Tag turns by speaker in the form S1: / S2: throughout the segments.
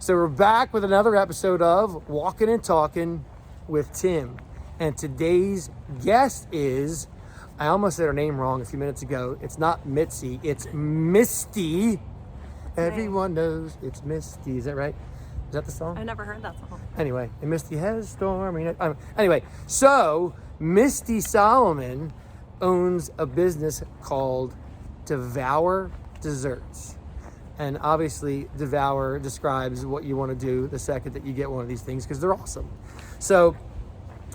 S1: So we're back with another episode of Walkin Talkin with Tim. And today's guest is, I almost said her name wrong a few minutes ago. It's not Mitzi, it's Misty. Everyone knows it's Misty. Is that right? Is that the song?
S2: I never heard that song.
S1: Anyway, and Misty has stormy. Anyway, so Misty Solomon owns a business called Devour Desserts. And obviously, Devour describes what you want to do the second that you get one of these things because they're awesome. So,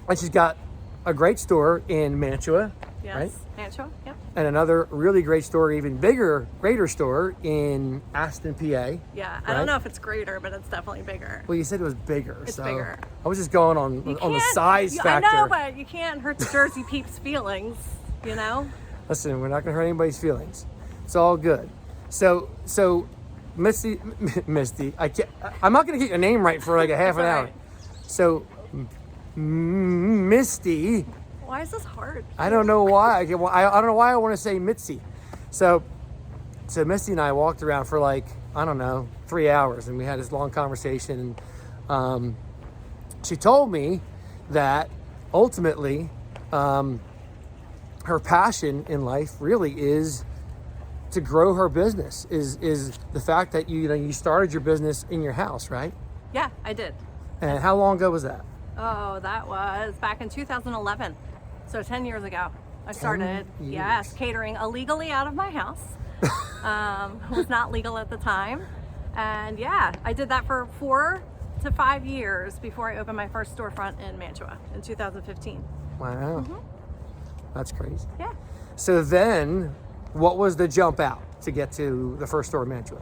S1: and she's got a great store in Mantua,
S2: Yes,
S1: right?
S2: Mantua, yep.
S1: And another really great store, even greater store in Aston, PA.
S2: Yeah, I
S1: right?
S2: don't know if it's greater, but it's definitely bigger.
S1: Well, you said it was bigger.
S2: It's
S1: so
S2: bigger.
S1: I was just going on the size factor.
S2: I know, but you can't hurt the Jersey peeps' feelings, you know?
S1: Listen, we're not going to hurt anybody's feelings. It's all good. So Misty, I'm not going to get your name right for like a half an hour.
S2: Right.
S1: So, Misty.
S2: Why is this hard?
S1: I don't know why. I don't know why I want to say Mitzi. So Misty and I walked around for like, I don't know, 3 hours, and we had this long conversation. And she told me that ultimately, her passion in life really is to grow her business. Is the fact that you started your business in your house, right?
S2: Yeah, I did.
S1: And how long ago was that?
S2: Oh, that was back in 2011. So 10 years ago. I started, catering illegally out of my house. It was not legal at the time. And yeah, I did that for 4 to 5 years before I opened my first storefront in Mantua in 2015.
S1: Wow.
S2: Mm-hmm.
S1: That's crazy.
S2: Yeah.
S1: So then, what was the jump out to get to the first store in Mantua?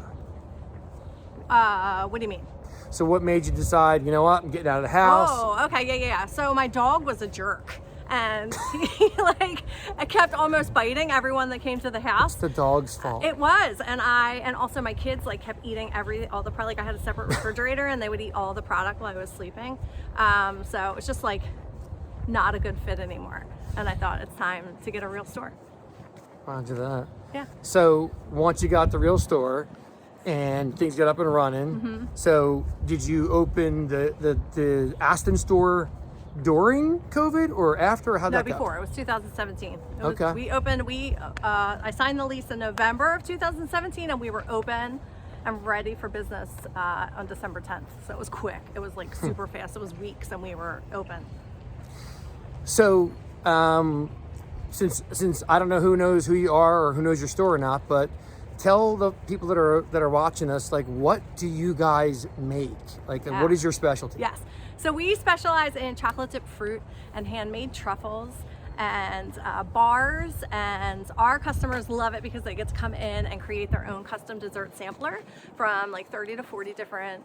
S2: What do you mean?
S1: So what made you decide, you know what, I'm getting out of the house?
S2: Oh, okay, yeah. So my dog was a jerk. And he I kept almost biting everyone that came to the house.
S1: It's the dog's fault.
S2: It was, and also my kids kept eating all the product. I had a separate refrigerator, and they would eat all the product while I was sleeping. So it's just not a good fit anymore. And I thought it's time to get a real store.
S1: Roger that.
S2: Yeah.
S1: So once you got the real store and things got up and running, so did you open the Aston store during COVID or after? How'd that go?
S2: No, before. It was 2017.
S1: Okay.
S2: I signed the lease in November of 2017, and we were open and ready for business on December 10th. So it was quick. It was super fast. It was weeks, and we were open.
S1: So, since I don't know who knows who you are or who knows your store or not, but tell the people that are watching us, what do you guys make? What is your specialty?
S2: Yes. So we specialize in chocolate dipped fruit and handmade truffles and bars, and our customers love it because they get to come in and create their own custom dessert sampler from 30 to 40 different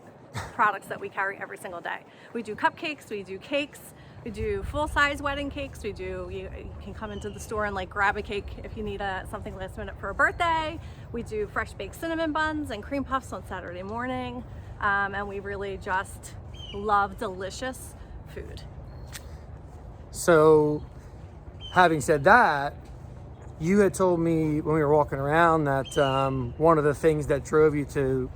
S2: products that we carry every single day. We do cupcakes, we do cakes, we do full-size wedding cakes. You can come into the store and grab a cake if you need something last minute for a birthday. We do fresh baked cinnamon buns and cream puffs on Saturday morning, and we really just love delicious food.
S1: So, having said that, you had told me when we were walking around that one of the things that drove you to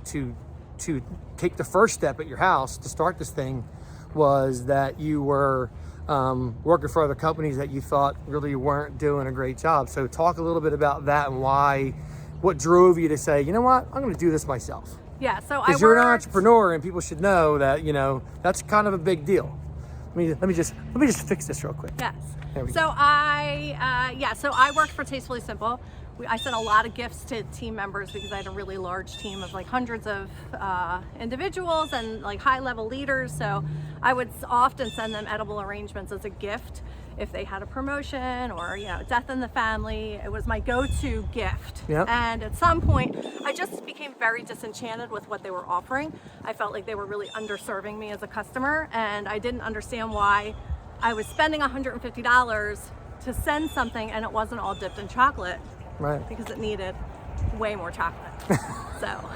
S1: take the first step at your house to start this thing was that you were working for other companies that you thought really weren't doing a great job. So talk a little bit about that and what drove you to say, you know what, I'm going to do this myself.
S2: Yeah, so
S1: because you're an entrepreneur and people should know that, that's kind of a big deal. Let me just fix this real quick.
S2: Yes.
S1: There we
S2: so
S1: go.
S2: I worked for Tastefully Simple. I sent a lot of gifts to team members because I had a really large team of hundreds of individuals and high-level leaders. So I would often send them edible arrangements as a gift if they had a promotion or death in the family. It was my go-to gift.
S1: Yep.
S2: And at some point, I just became very disenchanted with what they were offering. I felt like they were really underserving me as a customer, and I didn't understand why I was spending $150 to send something and it wasn't all dipped in chocolate.
S1: Right.
S2: Because it needed way more chocolate. So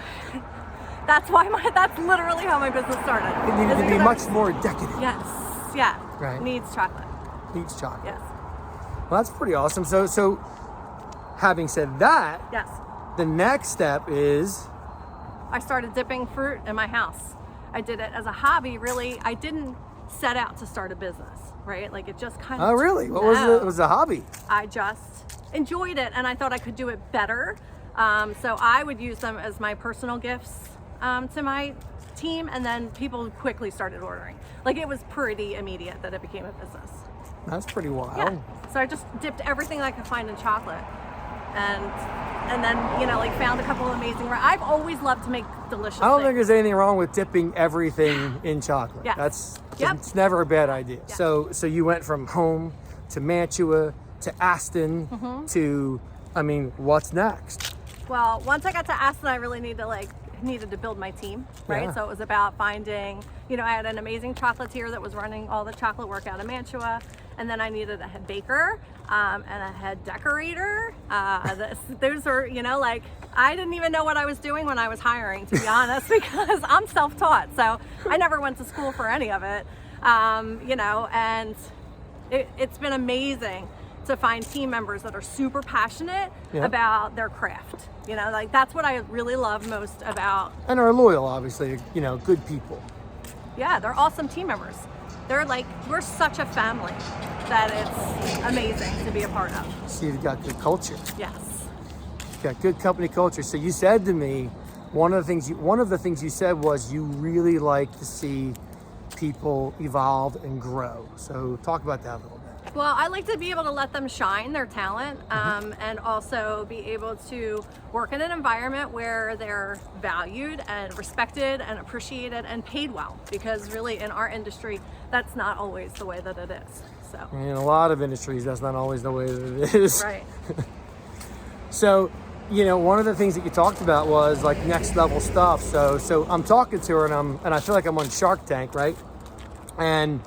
S2: that's literally how my business started.
S1: It needed to be much more decadent.
S2: Yes. Yeah.
S1: Right.
S2: Needs chocolate.
S1: Needs chocolate.
S2: Yes.
S1: Well, that's pretty awesome. So having said that,
S2: Yes.
S1: the next step is
S2: I started dipping fruit in my house. I did it as a hobby. Really, I didn't set out to start a business, right? Like it just kind of.
S1: Oh, really? What was it? It was a hobby.
S2: I just enjoyed it, and I thought I could do it better. So I would use them as my personal gifts to my team, and then people quickly started ordering. Like it was pretty immediate that it became a business.
S1: That's pretty wild.
S2: Yeah. So I just dipped everything I could find in chocolate, and then like found a couple of amazing. I've always loved to make delicious.
S1: I don't
S2: things.
S1: think there's anything wrong with dipping everything in chocolate.
S2: Yeah.
S1: It's never a bad idea.
S2: Yeah.
S1: So you went from home to Mantua to Aston to, I mean, what's next?
S2: Well, once I got to Aston, I really needed to build my team, right?
S1: Yeah.
S2: So it was about finding, I had an amazing chocolatier that was running all the chocolate work out of Mantua, and then I needed a head baker and a head decorator. Those are, I didn't even know what I was doing when I was hiring, to be honest, because I'm self-taught, so I never went to school for any of it, and it's been amazing to find team members that are super passionate about their craft. That's what I really love most about.
S1: And are loyal, obviously, good people.
S2: Yeah, they're awesome team members. We're such a family that it's amazing to be a part of.
S1: So you've got good culture.
S2: Yes.
S1: You've got good company culture. So you said to me, one of the things you said was you really like to see people evolve and grow. So talk about that a little bit.
S2: Well, I like to be able to let them shine their talent and also be able to work in an environment where they're valued and respected and appreciated and paid well, because really in our industry, that's not always the way that it is. So
S1: In a lot of industries, that's not always the way that it is.
S2: Right.
S1: So, one of the things that you talked about was like next level stuff. So I'm talking to her and I feel like I'm on Shark Tank, right? And,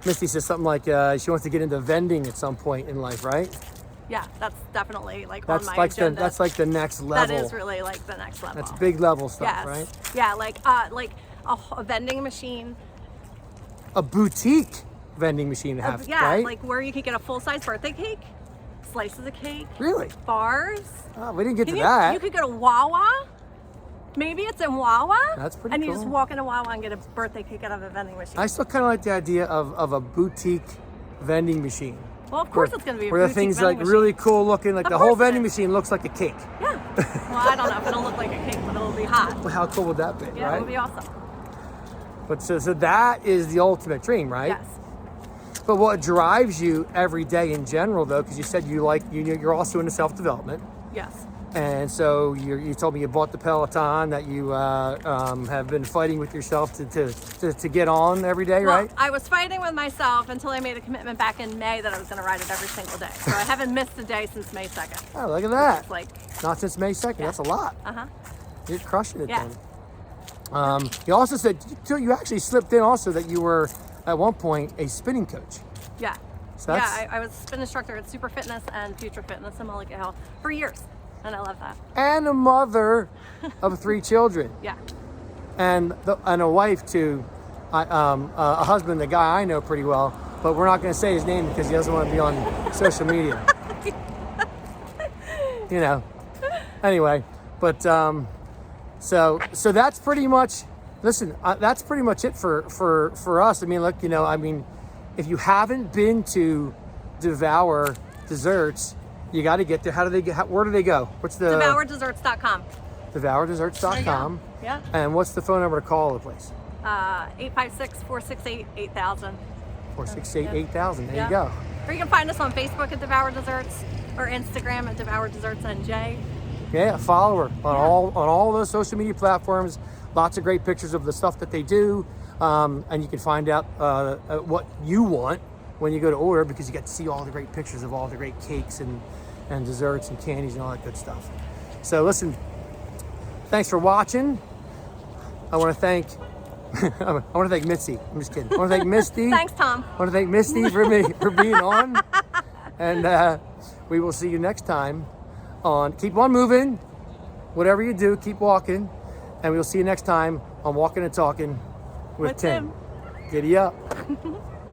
S1: Misty says something like she wants to get into vending at some point in life, right?
S2: Yeah, that's definitely on
S1: That's
S2: my
S1: like
S2: agenda.
S1: that's like the next level.
S2: That is really like the next level.
S1: That's big level stuff,
S2: Yes.
S1: right?
S2: Yeah, like a vending machine.
S1: A boutique vending machine to have,
S2: Yeah,
S1: right?
S2: like where you could get a full-size birthday cake, slices of cake,
S1: Really?
S2: bars.
S1: Oh, we didn't get to that.
S2: You could go to Wawa. Maybe it's in Wawa.
S1: That's pretty
S2: And you
S1: cool.
S2: just walk into Wawa and get a birthday cake out of a vending machine.
S1: I still kind of like the idea of a boutique vending machine.
S2: Well, of course it's going to be a
S1: where the
S2: boutique
S1: thing's
S2: vending
S1: like
S2: machine.
S1: really cool looking, like
S2: Of
S1: the whole
S2: course it
S1: vending
S2: is.
S1: machine looks like a cake.
S2: Yeah. Well, I don't know if it'll look like a cake, but it'll be hot.
S1: Well, how cool would that be,
S2: Yeah,
S1: right?
S2: it would be awesome.
S1: But so that is the ultimate dream, right?
S2: Yes.
S1: But what drives you every day in general, though, because you said you're also into self-development,
S2: Yes.
S1: and so you told me you bought the Peloton, that you have been fighting with yourself to get on every day,
S2: Well,
S1: right?
S2: I was fighting with myself until I made a commitment back in May that I was going to ride it every single day. So I haven't missed a day since May 2nd.
S1: Oh, look at that!
S2: It's like,
S1: Not since May 2nd.
S2: Yeah.
S1: That's a lot. You're crushing it
S2: Yeah.
S1: then. You also said you actually slipped in also that you were at one point a spinning coach.
S2: yeah.
S1: So
S2: Yeah,
S1: that's-
S2: I was a spin instructor at Super Fitness and Future Fitness in Mulligan Hill for years. And I love that.
S1: And a mother of 3 children.
S2: Yeah.
S1: And a wife to a husband, a guy I know pretty well, but we're not going to say his name because he doesn't want to be on social media. Anyway, but so that's pretty much. Listen, that's pretty much it for us. I mean, look, if you haven't been to Devour Desserts, you got to get there. Where do they go? What's the
S2: DevourDesserts.com.
S1: DevourDesserts.com.
S2: Yeah.
S1: And what's the phone number to call the place?
S2: 856-468-8000.
S1: 468-8000. There
S2: Yeah.
S1: you go.
S2: Or you can find us on Facebook at Devour Desserts or Instagram at Devour Desserts NJ.
S1: Yeah, follow her on all those social media platforms. Lots of great pictures of the stuff that they do, and you can find out what you want when you go to order, because you get to see all the great pictures of all the great cakes and desserts and candies and all that good stuff. So listen, thanks for watching. I want to thank Misty. I'm just kidding. I want to thank Misty.
S2: Thanks, Tom.
S1: I want to thank Misty for being on, and we will see you next time on Keep On Moving. Whatever you do, keep walking, and we'll see you next time on Walkin' and Talkin' with Tim. Giddy up.